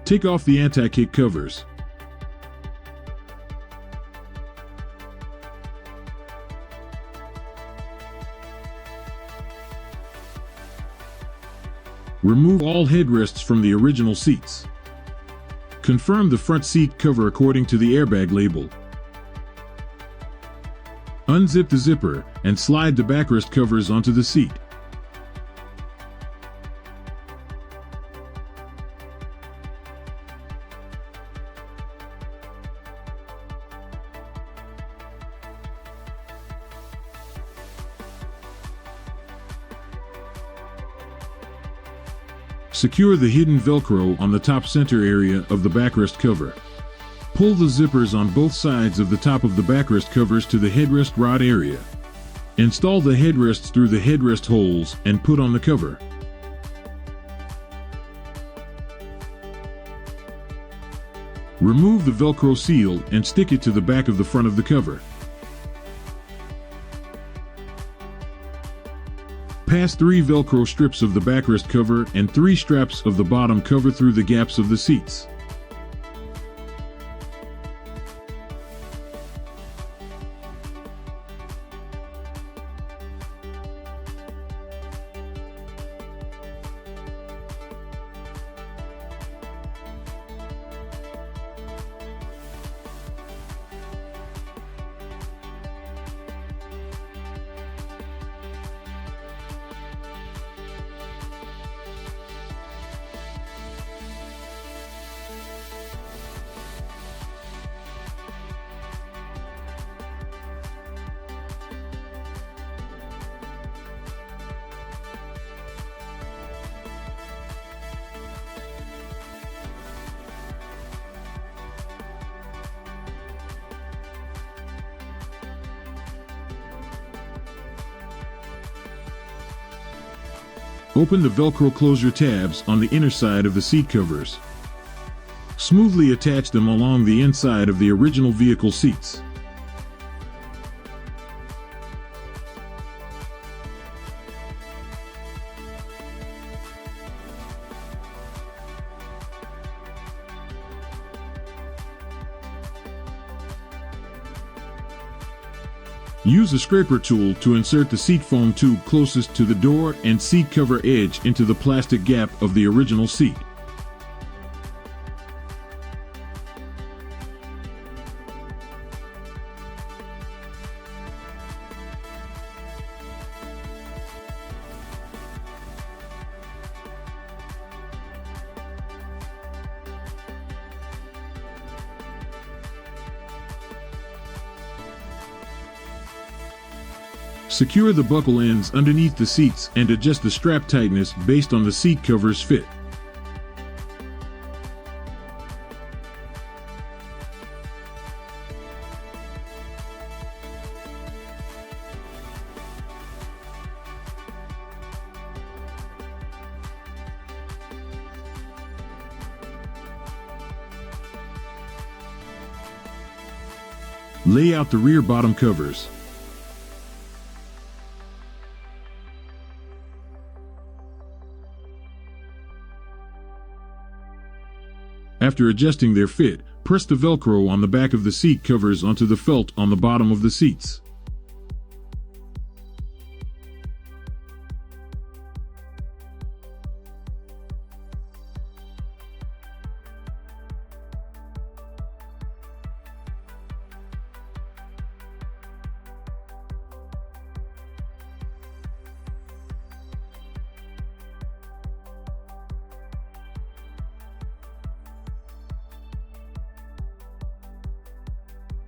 Take off the anti-kick covers. Remove all headrests from the original seats. Confirm the front seat cover according to the airbag label. Unzip the zipper and slide the backrest covers onto the seat. Secure the hidden Velcro on the top center area of the backrest cover. Pull the zippers on both sides of the top of the backrest covers to the headrest rod area. Install the headrests through the headrest holes and put on the cover. Remove the Velcro seal and stick it to the back of the front of the cover. Pass 3 Velcro strips of the backrest cover and 3 straps of the bottom cover through the gaps of the seats. Open the Velcro closure tabs on the inner side of the seat covers. Smoothly attach them along the inside of the original vehicle seats. Use a scraper tool to insert the seat foam tube closest to the door and seat cover edge into the plastic gap of the original seat. Secure the buckle ends underneath the seats and adjust the strap tightness based on the seat cover's fit. Lay out the rear bottom covers. After adjusting their fit, press the Velcro on the back of the seat covers onto the felt on the bottom of the seats.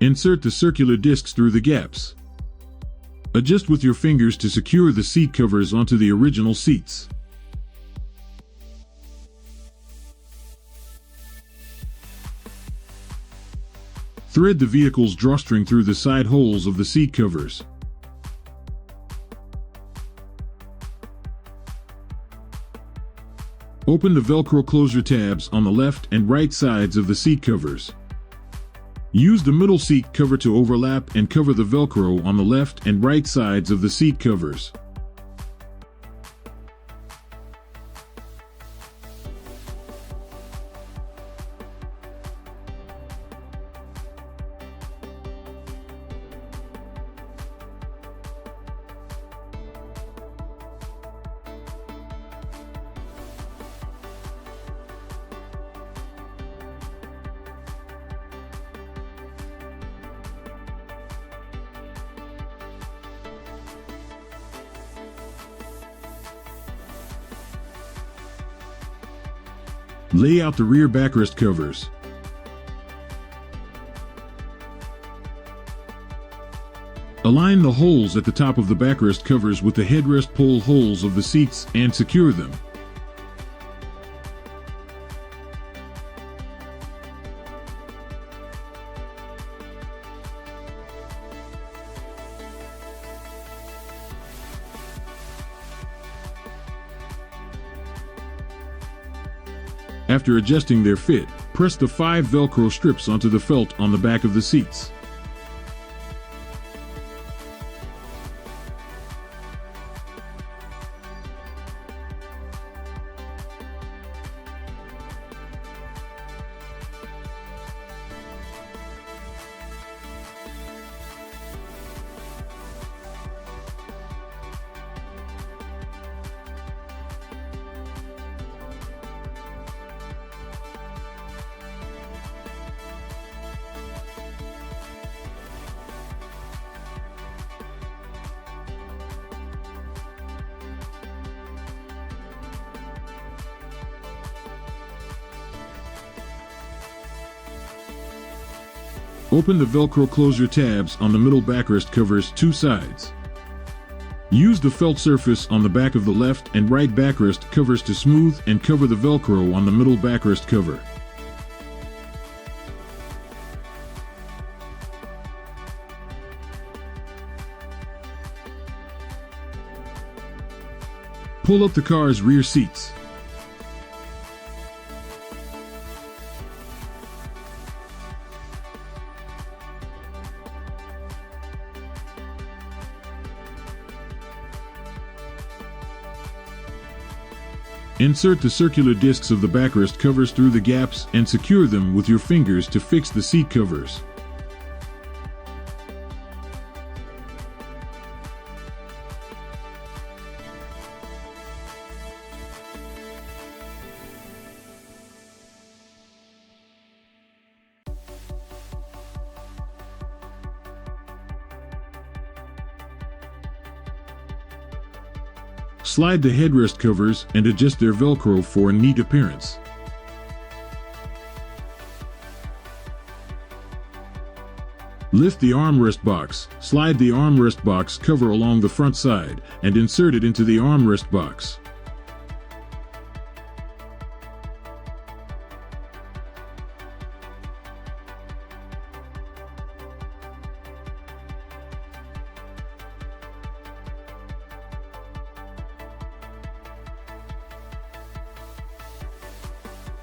Insert the circular discs through the gaps. Adjust with your fingers to secure the seat covers onto the original seats. Thread the vehicle's drawstring through the side holes of the seat covers. Open the Velcro closure tabs on the left and right sides of the seat covers. Use the middle seat cover to overlap and cover the Velcro on the left and right sides of the seat covers. Lay out the rear backrest covers. Align the holes at the top of the backrest covers with the headrest pole holes of the seats and secure them. After adjusting their fit, press the 5 Velcro strips onto the felt on the back of the seats. Open the Velcro closure tabs on the middle backrest covers 2 sides. Use the felt surface on the back of the left and right backrest covers to smooth and cover the Velcro on the middle backrest cover. Pull up the car's rear seats. Insert the circular discs of the backrest covers through the gaps and secure them with your fingers to fix the seat covers. Slide the headrest covers and adjust their Velcro for a neat appearance. Lift the armrest box, slide the armrest box cover along the front side, and insert it into the armrest box.